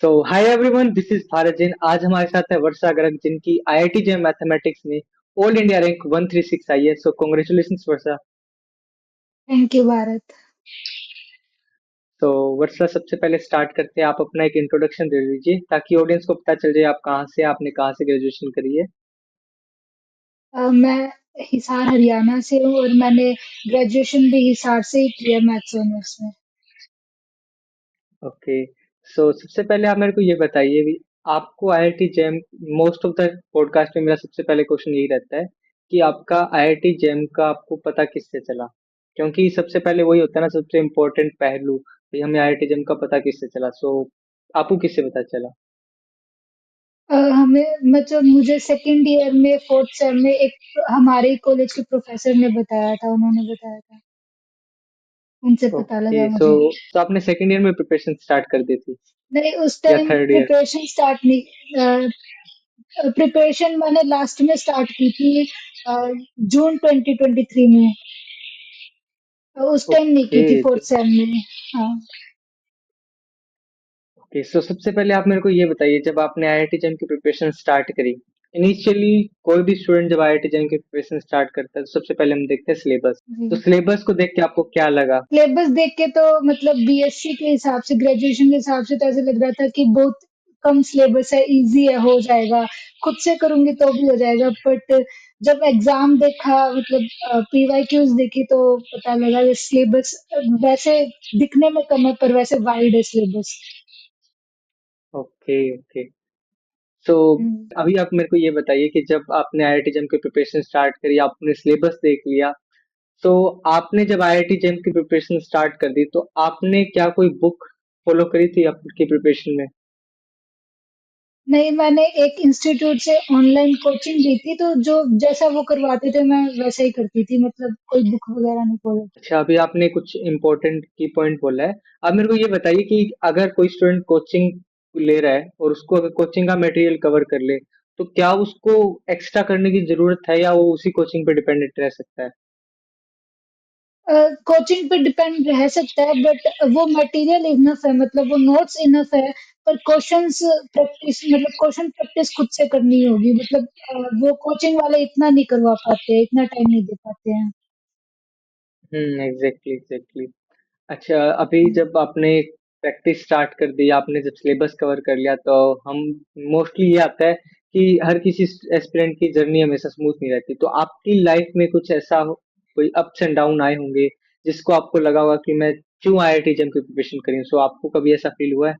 So hi everyone, this is Bharat Jain. आज हमारे साथ है वर्षा गर्ग, जिनकी आईआईटी जेम मैथमेटिक्स में ऑल इंडिया रैंक 136 आई है। So congratulation Varsha. Thank you Bharat. तो वर्षा, सबसे पहले स्टार्ट करते हैं। आप अपना एक इंट्रोडक्शन दे दीजिए ताकि ऑडियंस को पता चल जाए आप कहाँ से, आपने कहाँ से ग्रेजुएशन करी है। मैं हिसार हरियाणा से हूँ और मैंने ग्रेजुएशन भी हिसार से ही किया मैथ्स ऑनर्स में। ओके। सो सबसे पहले आप मेरे को ये बताइए भी, आपको IIT JAM, most of the podcast में मेरा सबसे पहले क्वेश्चन यही रहता है कि आपका आईआईटी जेम का आपको पता किससे चला। क्योंकि सबसे पहले वही होता है ना, सबसे इम्पोर्टेंट पहलू कि हमें आईआईटी जेम का पता किससे चला। सो आपको किससे पता चला? हमें मतलब मुझे सेकंड ईयर में फोर्थ सेम में एक हमारे कॉलेज के प्रोफेसर ने बताया था, उन्होंने बताया था, उनसे पता ओके। लगा सो मुझे। तो आपने सेकेंड ईयर में प्रिपरेशन स्टार्ट कर दी थी नहीं, उस या time third year? Preparation start नहीं, प्रिपरेशन मैंने लास्ट में स्टार्ट की थी, जून 2023 में। उस टाइम नहीं ओके। की थी फोर्थ सेम में। हाँ। ओके, सो सबसे पहले आप मेरे को ये बताइए, जब आपने आईआईटी जेम की प्रिपरेशन स्टार्ट करी, इनिशियली कोई भी स्टूडेंट जब आईआईटी जेम की प्रिपरेशन स्टार्ट करता है तो सबसे पहले हम देखते हैं सिलेबस। तो जी। सिलेबस को देख के आपको क्या लगा? सिलेबस देख के तो मतलब बीएससी के हिसाब से, ग्रेजुएशन के हिसाब से तो ऐसे लग रहा था कि बहुत कम सिलेबस है, इजी है, हो जाएगा, खुद से करूंगी तो भी हो जाएगा। बट जब एग्जाम देखा, मतलब पीवाईक्यूज देखी, तो पता लगा ये सिलेबस वैसे दिखने में कम है पर वैसे वाइड है सिलेबस। Okay okay. सो अभी आप मेरे को ये बताइए कि जब आपने आईआईटी जेम की प्रिपरेशन स्टार्ट करी, आपने सिलेबस देख लिया, तो आपने जब आईआईटी जेम की प्रिपरेशन स्टार्ट कर दी तो आपने क्या कोई बुक फॉलो करी थी आपकी प्रिपरेशन में? नहीं, मैंने एक इंस्टीट्यूट से ऑनलाइन कोचिंग ली थी, तो जो जैसा वो करवाते थे मैं वैसा ही करती थी, मतलब कोई बुक वगैरह नहीं फॉलो। अच्छा, अभी आपने कुछ इम्पोर्टेंट की पॉइंट बोला है। अब मेरे को ये बताइए कि अगर कोई स्टूडेंट कोचिंग ले रहा है और उसको अगर कोचिंग का मटेरियल कवर कर ले, तो क्या उसको एक्स्ट्रा करने की जरूरत है या वो उसी कोचिंग पे डिपेंडेंट रह सकता है? कोचिंग पे डिपेंड रह सकता है, बट वो मटेरियल इनफ है, मतलब वो नोट्स इनफ है। पर क्वेश्चंस प्रैक्टिस, मतलब क्वेश्चन प्रैक्टिस खुद से करनी होगी, मतलब वो कोचिंग वाले इतना नहीं करवा पाते, इतना टाइम नहीं दे पाते हैं। Exactly exactly. अच्छा, अभी जब आपने प्रैक्टिस स्टार्ट कर दी, आपने जब सिलेबस कवर कर लिया, तो हम मोस्टली ये आता है कि हर किसी एस्पिरेंट की जर्नी हमेशा स्मूथ नहीं रहती। तो आपकी लाइफ में कुछ ऐसा कोई अप्स एंड डाउन आए होंगे जिसको आपको लगा होगा कि मैं क्यों आईआईटी जेम की प्रिपरेशन करी हूँ। सो आपको कभी ऐसा फील हुआ है?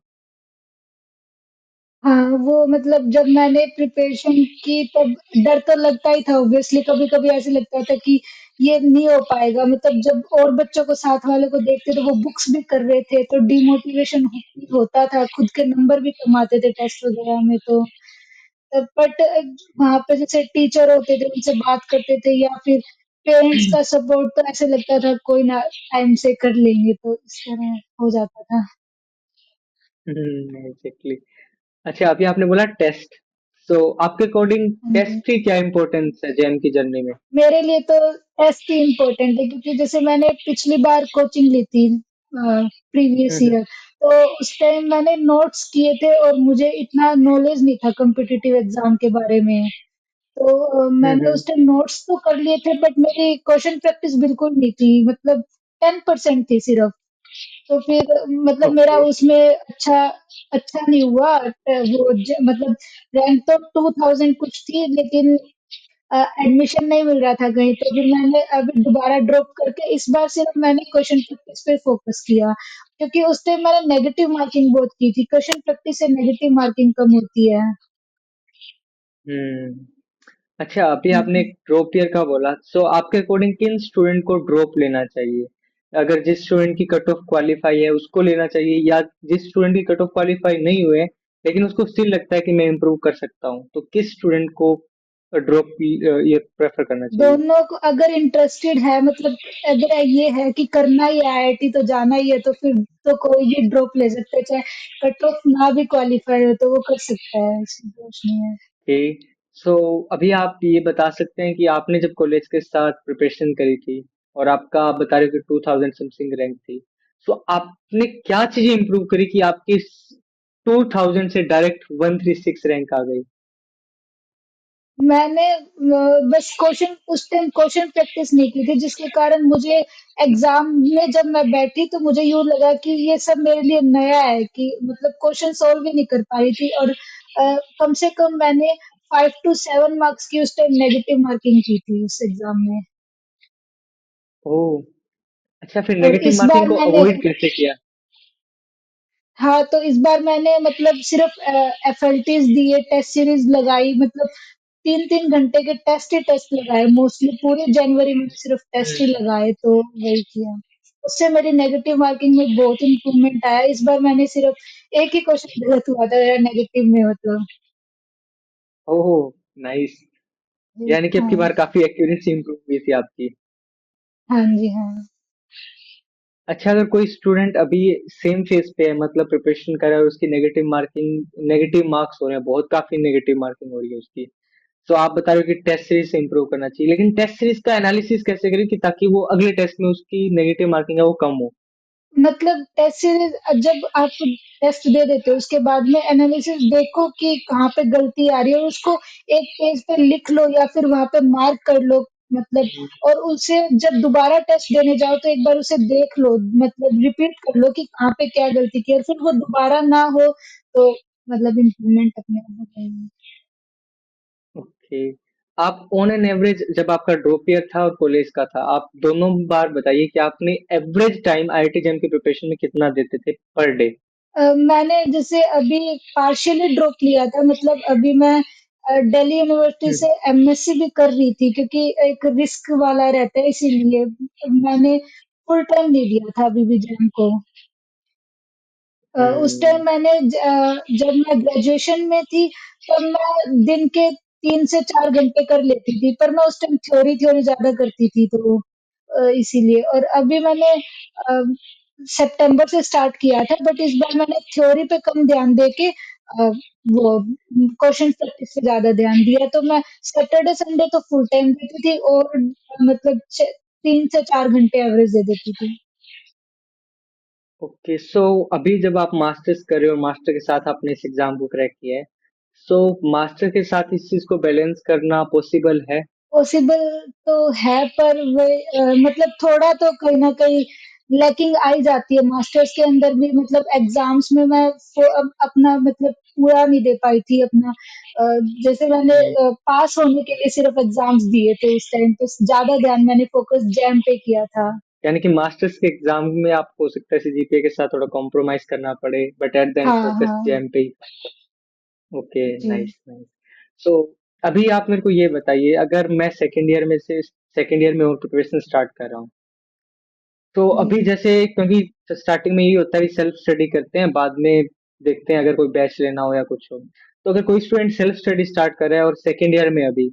हाँ, वो मतलब जब मैंने प्रिपरेशन की तब डर तो लगता ही था, ऑब्वियसली। कभी कभी ऐसे लगता था कि ये नहीं हो पाएगा, मतलब जब और बच्चों को, साथ वालों को देखते तो वो बुक्स भी कर रहे थे तो डिमोटिवेशन होता था, खुद के नंबर भी कम आते थे टेस्ट वगैरह में। तो बट वहां पे जैसे टीचर होते थे, उनसे बात करते थे, या फिर पेरेंट्स का सपोर्ट, तो ऐसे लगता था कोई ना, टाइम से कर लेंगे, तो इस तरह हो जाता था। एग्जैक्टली। अच्छा, अभी आपने बोला टेस्ट। सो आपके अकॉर्डिंग हाँ जी। टेस्ट की क्या इम्पोर्टेंस है जेम की जर्नी में? मेरे लिए तो टेस्ट ही इम्पोर्टेंट है, क्योंकि जैसे मैंने पिछली बार कोचिंग ली थी, प्रीवियस हम्म ईयर, तो उस टाइम मैंने नोट्स किए थे और मुझे इतना नॉलेज नहीं था कॉम्पिटिटिव एग्जाम के बारे में। तो मैंने हम्म। उस टाइम नोट्स तो कर लिए थे, बट मेरी क्वेश्चन प्रैक्टिस बिल्कुल नहीं थी, मतलब 10% थी सिर्फ। तो फिर मतलब मेरा ओके। उसमें अच्छा अच्छा नहीं हुआ। मतलब रैंक तो 2000 कुछ थी, लेकिन एडमिशन नहीं मिल रहा था कहीं, तो फिर मैंने अभी दोबारा ड्रॉप करके इस बार सिर्फ मैंने क्वेश्चन प्रैक्टिस पे फोकस किया, क्योंकि उस टाइम मैंने नेगेटिव मार्किंग बहुत की थी। क्वेश्चन प्रैक्टिस से नेगेटिव मार्किंग कम होती है। हम्म। अच्छा, अभी आपने हम्म। ड्रॉप ईयर का बोला। सो आपके अकॉर्डिंग किन स्टूडेंट को ड्रॉप लेना चाहिए? अगर जिस स्टूडेंट की कट ऑफ क्वालिफाई है उसको लेना चाहिए, या जिस स्टूडेंट की कट ऑफ क्वालिफाई नहीं हुए लेकिन उसको स्टिल लगता है कि मैं इम्प्रूव कर सकता हूँ, तो किस स्टूडेंट को ड्रॉप ये प्रेफर करना चाहिए? दोनों को अगर इंटरेस्टेड है, मतलब अगर ये है कि करना ही है, आईआईटी तो जाना ही है, तो फिर तो कोई भी ड्रॉप ले सकता है, चाहे कट ऑफ ना भी क्वालिफाई हो तो वो कर सकता है, इसमें कुछ नहीं है। ओके। सो अभी आप ये बता सकते हैं कि आपने जब कॉलेज के साथ प्रिपरेशन करी थी और आपका आप बता रहे हो कि 2000 समथिंग रैंक थी, सो आपने क्या चीजें इंप्रूव करी कि आपकी 2000 से डायरेक्ट 136 रैंक आ गई। मैंने बस क्वेश्चन उस टाइम क्वेश्चन प्रैक्टिस नहीं की थी, जिसके कारण मुझे एग्जाम में जब मैं बैठी तो मुझे यूं लगा कि ये सब मेरे लिए नया है, कि मतलब क्वेश्चन सॉल्व ही नहीं कर पा रही थी। और कम से कम मैंने 5 to 7 मार्क्स की उस टाइम नेगेटिव मार्किंग की थी उस एग्जाम में। ओह! अच्छा, फिर और नेगेटिव इस बार मार्किंग को मैंने अवॉइड कैसे किया? हाँ, तो इस बार मैंने मतलब सिर्फ एफएलटीज दिए, टेस्ट सीरीज लगाई, मतलब 3-3 घंटे के टेस्ट ही टेस्ट लगाए। मोस्टली पूरे जनवरी में सिर्फ टेस्ट ही हम्म। लगाए, तो वही किया। उससे मेरी नेगेटिव मार्किंग में बहुत इम्प्रूवमेंट आया। इस बार मैंने सिर्फ एक ही क्वेश्चन गलत हुआ था मेरा नेगेटिव में, मतलब। ओह, नाइस। जी, यानी कि आपकी हाँ। बार काफी एक्यूरेसी इंप्रूव हुई थी आपकी। हाँ जी, हाँ। अच्छा, अगर कोई स्टूडेंट अभी सेम फेज पे है, मतलब प्रिपरेशन कर रहा है और उसकी नेगेटिव मार्क्स हो रहे हैं, बहुत काफी नेगेटिव मार्किंग हो रही है उसकी, तो आप बता रहे हो कि टेस्ट सीरीज से इंप्रूव करना चाहिए, लेकिन टेस्ट सीरीज का एनालिसिस कैसे करें कि ताकि वो अगले टेस्ट में उसकी नेगेटिव मार्किंग है वो कम हो? मतलब टेस्ट सीरीज जब आप टेस्ट दे देते हो उसके बाद में एनालिसिस देखो कि कहाँ पे गलती आ रही है, और उसको एक पेज पे लिख लो या फिर वहां पे मार्क कर लो, मतलब। और उसे जब दोबारा टेस्ट देने जाओ तो एक बार उसे देख लो, मतलब रिपीट कर लो कि कहाँ पे क्या गलती की, और फिर वो दोबारा ना हो तो मतलब इम्प्रूवमेंट अपने आप हो जाएगी। ओके। आप ऑन एन एवरेज, जब आपका ड्रॉप ईयर था और कॉलेज का था, आप दोनों बार बताइए कि आपने एवरेज टाइम आईआईटी जेईई की प्रिपरेशन में कितना देते थे पर डे? मैंने जैसे अभी पार्शियली ड्रॉप लिया था, मतलब अभी मैं दिल्ली यूनिवर्सिटी से एमएससी भी कर रही थी, क्योंकि एक रिस्क वाला रहता है, इसीलिए मैंने फुल टाइम दे दिया था अभी भी जैम को। उस हम्म। टाइम मैंने जब मैं ग्रेजुएशन में थी तब मैं दिन के 3 से 4 घंटे कर लेती थी, पर मैं उस टाइम थ्योरी थ्योरी ज्यादा करती थी, तो इसीलिए। और अभी मैंने सितंबर से स्टार्ट किया था, बट इस बार मैंने थ्योरी पे कम ध्यान दे के वो क्वेश्चन प्रैक्टिस पे ज्यादा ध्यान दिया, तो मैं सैटरडे संडे तो फुल टाइम देती थी, और मतलब 3 से 4 घंटे एवरेज दे देती थी। ओके, सो अभी जब आप मास्टर्स कर रहे हो, मास्टर के साथ आपने इस एग्जाम को क्रैक किया है, सो मास्टर के साथ इस चीज को बैलेंस करना पॉसिबल है? पॉसिबल तो है, पर वे मतलब थोड़ा तो कहीं ना कहीं लैकिंग आई जाती है मास्टर्स के अंदर भी, मतलब एग्जाम्स में मैं अपना मतलब पूरा नहीं दे पाई थी अपना। जैसे मैंने हम्म। पास होने के लिए सिर्फ एग्जाम्स दिए थे उस टाइम पे, ज्यादा ध्यान मैंने फोकस जैम पे किया था। यानी कि मास्टर्स के एग्जाम में आपको हो सकता है सीजीपीए के साथ थोड़ा कॉम्प्रोमाइज करना पड़े, बट एट द एंड हाँ, फोकस हाँ। जेएम पे ही। ओके, जी, नाइस नाइस। सो अभी आप मेरे को ये बताइए, अगर मैं सेकेंड ईयर में और प्रिपरेशन स्टार्ट कर रहा हूँ, तो जी। अभी जैसे, क्योंकि स्टार्टिंग में यही होता है कि सेल्फ स्टडी करते हैं, बाद में देखते हैं अगर कोई बैच लेना हो या कुछ हो। तो अगर कोई स्टूडेंट सेल्फ स्टडी स्टार्ट कर रहा है और सेकेंड ईयर में अभी,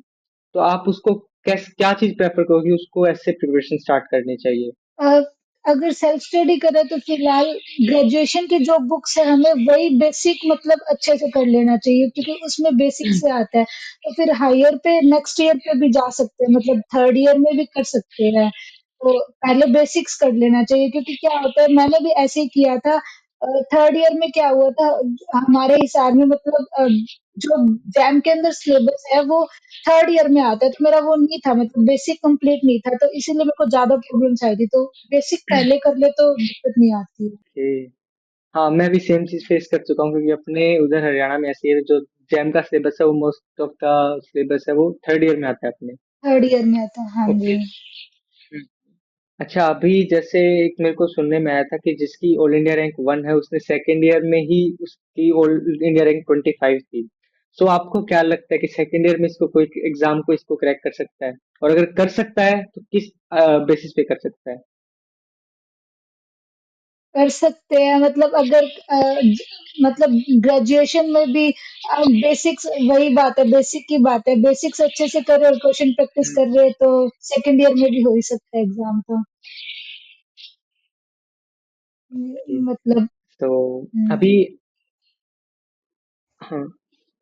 तो आप उसको क्या चीज प्रेफर करोगे, उसको ऐसे प्रिपरेशन स्टार्ट करनी चाहिए? अ, अगर सेल्फ स्टडी करें तो फिलहाल ग्रेजुएशन की जो बुक्स है हमें वही बेसिक मतलब अच्छे से कर लेना चाहिए, क्योंकि उसमें बेसिक से आता है। तो फिर हायर पे नेक्स्ट ईयर पे भी जा सकते हैं, मतलब थर्ड ईयर में भी कर सकते हैं। तो पहले बेसिक्स कर लेना चाहिए, क्योंकि क्या होता है मैंने भी ऐसे ही किया था। थर्ड ईयर में क्या हुआ था हमारे हिसाब में, मतलब जो जैम के अंदर सिलेबस है वो थर्ड ईयर में आता है, तो मेरा वो नहीं था, मतलब बेसिक कंप्लीट नहीं था, तो इसीलिए मेरे को ज्यादा प्रॉब्लम्स आई थी। तो बेसिक पहले कर ले तो दिक्कत नहीं आती है। कि हाँ, मैं भी सेम चीज फेस कर चुका हूँ, क्योंकि अपने उधर हरियाणा में ऐसी है, जो जैम का सिलेबस है वो मोस्ट ऑफ द सिलेबस है वो थर्ड ईयर में आता है अपने। थर्ड ईयर में आता है, हाँ ओके। जी। अच्छा, अभी जैसे एक मेरे को सुनने में आया था कि जिसकी ऑल इंडिया रैंक 1 है, उसने सेकेंड ईयर में ही उसकी ऑल इंडिया रैंक 25 थी। सो आपको क्या लगता है कि सेकेंड ईयर में इसको कोई एग्जाम को इसको क्रैक कर सकता है, और अगर कर सकता है तो किस बेसिस पे कर सकता है? कर सकते हैं, मतलब अगर मतलब ग्रेजुएशन में भी बेसिक्स, वही बात है, बेसिक की बात है, बेसिक्स अच्छे से कर रहे और क्वेश्चन प्रैक्टिस कर रहे हैं तो सेकंड ईयर में भी हो ही सकता है एग्जाम तो। मतलब। तो हम्म, अभी, हाँ,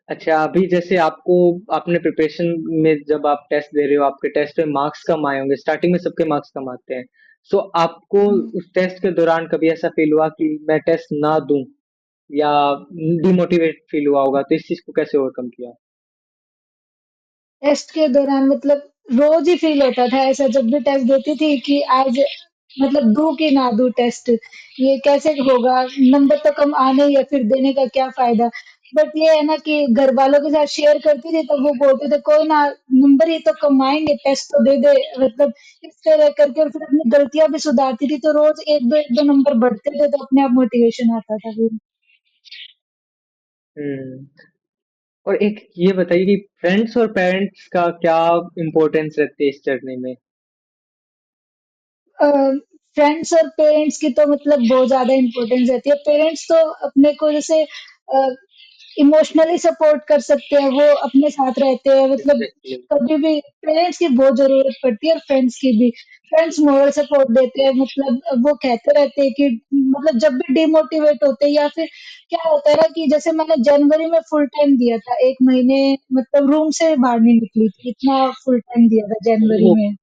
अच्छा, अभी जैसे आपने प्रिपरेशन में जब आप टेस्ट दे रहे हो, आपके टेस्ट में मार्क्स कम आए होंगे, स्टार्टिंग में सबके मार्क्स कम आते हैं। सो आपको हम्म। उस टेस्ट के दौरान कभी ऐसा फील हुआ कि मैं टेस्ट ना दूं? या डिमोटिवेट फील हुआ होगा, तो इस चीज को कैसे ओवरकम किया? टेस्ट के दौरान मतलब रोज ही फील होता था ऐसा, जब भी टेस्ट देती थी कि आज मतलब दूं कि ना दूं टेस्ट, ये कैसे होगा, नंबर तो कम आने ही, या फिर देने का क्या फायदा। बट ये है ना कि घर वालों के साथ शेयर करती थी तो वो बोलते थे कोई ना, नंबर ही तो कम आएंगे, टेस्ट तो दे दे, मतलब इस तरह करके। और फिर अपनी गलतियां भी सुधारती थी, तो रोज एक दो नंबर बढ़ते थे, तो अपने आप मोटिवेशन आता था फिर। हम्म। और एक ये बताइए कि फ्रेंड्स और पेरेंट्स का क्या इम्पोर्टेंस रहती है इस जर्नी में? फ्रेंड्स और पेरेंट्स की तो मतलब बहुत ज्यादा इम्पोर्टेंस रहती है। पेरेंट्स तो अपने को जैसे इमोशनली सपोर्ट कर सकते हैं, वो अपने साथ रहते हैं, मतलब एग्जैक्टली। कभी भी पेरेंट्स की बहुत जरूरत पड़ती है, और फ्रेंड्स की भी। फ्रेंड्स मोरल सपोर्ट देते हैं, मतलब वो कहते रहते हैं कि मतलब जब भी डिमोटिवेट होते हैं, या फिर क्या होता है ना कि जैसे मैंने जनवरी में फुल टाइम दिया था, 1 महीने मतलब रूम से बाहर नहीं निकली थी, इतना फुल टाइम दिया था जनवरी ओह, में।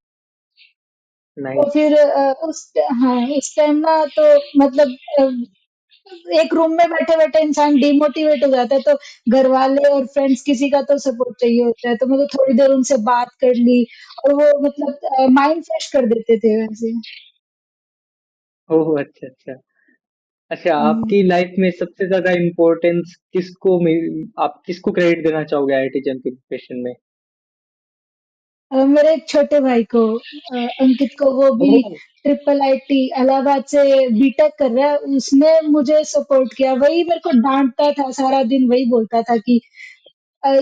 तो नाइस। फिर हाँ, उस टाइम ना तो मतलब एक रूम में बैठे-बैठे इंसान डिमोटिवेट हो जाता है, तो घर वाले और फ्रेंड्स किसी का तो सपोर्ट चाहिए होता है। तो मतलब थोड़ी देर उनसे बात कर ली, और वो मतलब माइंड फ्रेश कर देते थे वैसे। ओह, अच्छा अच्छा। अच्छा, हाँ जी। आपकी लाइफ में सबसे ज्यादा इम्पोर्टेंस आप किसको क्रेडिट देना चाहोगे आईआईटी जम के प्रिपरेशन में? मेरे एक छोटे भाई को, अंकित को, वो भी ओह। ट्रिपल आईटी इलाहाबाद से बीटेक कर रहा है। उसने मुझे सपोर्ट किया, वही मेरे को डांटता था सारा दिन, वही बोलता था कि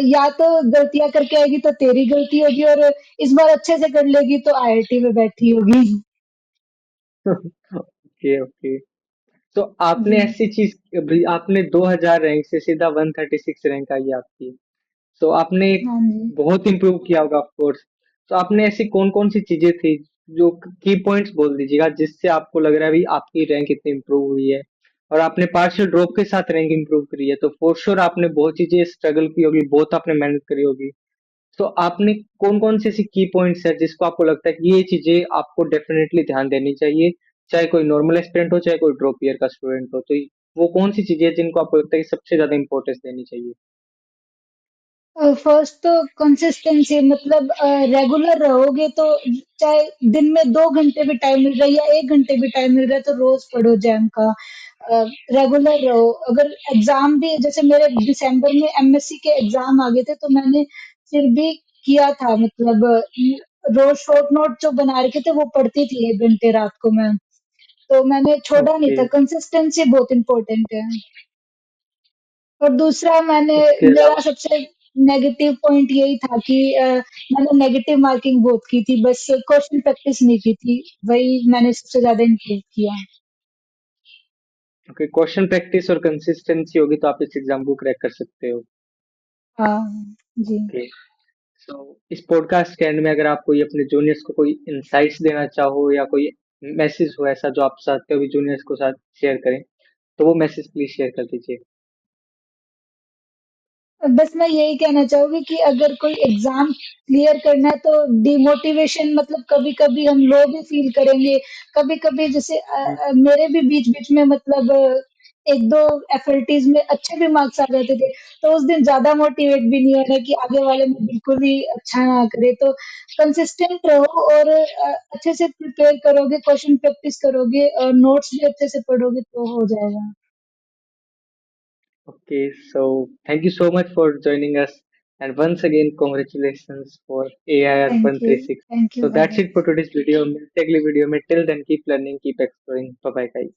या तो गलतियां करके आएगी तो तेरी गलती होगी, और इस बार अच्छे से कर लेगी तो आईआईटी में बैठी होगी। Okay okay. तो आपने जी। ऐसी चीज, अभी आपने 2000 रैंक से सीधा 136 रैंक आई है आपकी, तो आपने हाँ जी। बहुत इम्प्रूव किया होगा ऑफ कोर्स। तो आपने ऐसी कौन कौन सी चीजें थी, जो की पॉइंट्स बोल दीजिएगा जिससे आपको लग रहा है भी आपकी रैंक इतनी इम्प्रूव हुई है? और आपने पार्शियल ड्रॉप के साथ रैंक इम्प्रूव करी है, तो फॉर श्योर आपने बहुत चीजें स्ट्रगल की होगी, बहुत आपने मेहनत करी होगी। तो आपने कौन कौन सी ऐसी की पॉइंट्स है जिसको आपको लगता है कि ये चीजें आपको डेफिनेटली ध्यान देनी चाहिए, चाहे कोई नॉर्मल एस्पिरेंट हो चाहे कोई ड्रॉप ईयर का स्टूडेंट हो, तो वो कौन सी चीजें हैं जिनको आपको लगता है कि सबसे ज्यादा इंपॉर्टेंस देनी चाहिए? फर्स्ट तो कंसिस्टेंसी, मतलब रेगुलर रहोगे तो, चाहे दिन में 2 घंटे भी टाइम मिल रहा है या 1 घंटे भी टाइम मिल रहा है, तो रोज पढ़ो जैम का। रेगुलर रहो। अगर एग्जाम भी, जैसे मेरे दिसंबर में एमएससी के एग्जाम आ गए थे, तो मैंने फिर भी किया था, मतलब रोज शॉर्ट नोट जो बना रखे थे वो पढ़ती थी 1 घंटे रात को मैं। तो मैंने छोड़ा नहीं ओके। था, कंसिस्टेंसी बहुत इंपॉर्टेंट है। और दूसरा, उसके मेरा अलावा? सबसे नेगेटिव पॉइंट यही था कि मैंने नेगेटिव मार्किंग बहुत की थी, बस क्वेश्चन प्रैक्टिस नहीं की थी, वही मैंने सबसे ज्यादा इम्प्रूव किया। ओके, क्वेश्चन प्रैक्टिस और कंसिस्टेंसी होगी तो आप इस एग्जाम को क्रैक कर सकते हो। हाँ जी। ओके। सो इस पॉडकास्ट के एंड में अगर आप कोई अपने जूनियर्स को कोई इंसाइट्स देना चाहो या कोई मैसेज हो ऐसा जो आप चाहते हो भी जूनियर्स को साथ शेयर करें, तो वो मैसेज प्लीज शेयर कर दीजिए। बस मैं यही कहना चाहूंगी कि अगर कोई एग्जाम क्लियर करना है, तो डिमोटिवेशन, मतलब कभी कभी हम लो भी फील करेंगे। कभी कभी जैसे मेरे भी बीच बीच में मतलब एक दो एफएलटीज में अच्छे भी मार्क्स आ जाते थे, तो उस दिन ज्यादा मोटिवेट भी नहीं होना कि आगे वाले में बिल्कुल ही अच्छा ना करे। तो कंसिस्टेंट रहो, और अच्छे से प्रिपेयर करोगे, क्वेश्चन प्रैक्टिस करोगे, और नोट्स भी अच्छे से पढ़ोगे, तो हो जाएगा। Okay, so thank you so much for joining us. And once again, congratulations for AIR thank you. 136. Thank you So that's भाई। it for today's video. मिलते हैं अगली वीडियो में. Till then, keep learning, keep exploring. Bye bye, guys.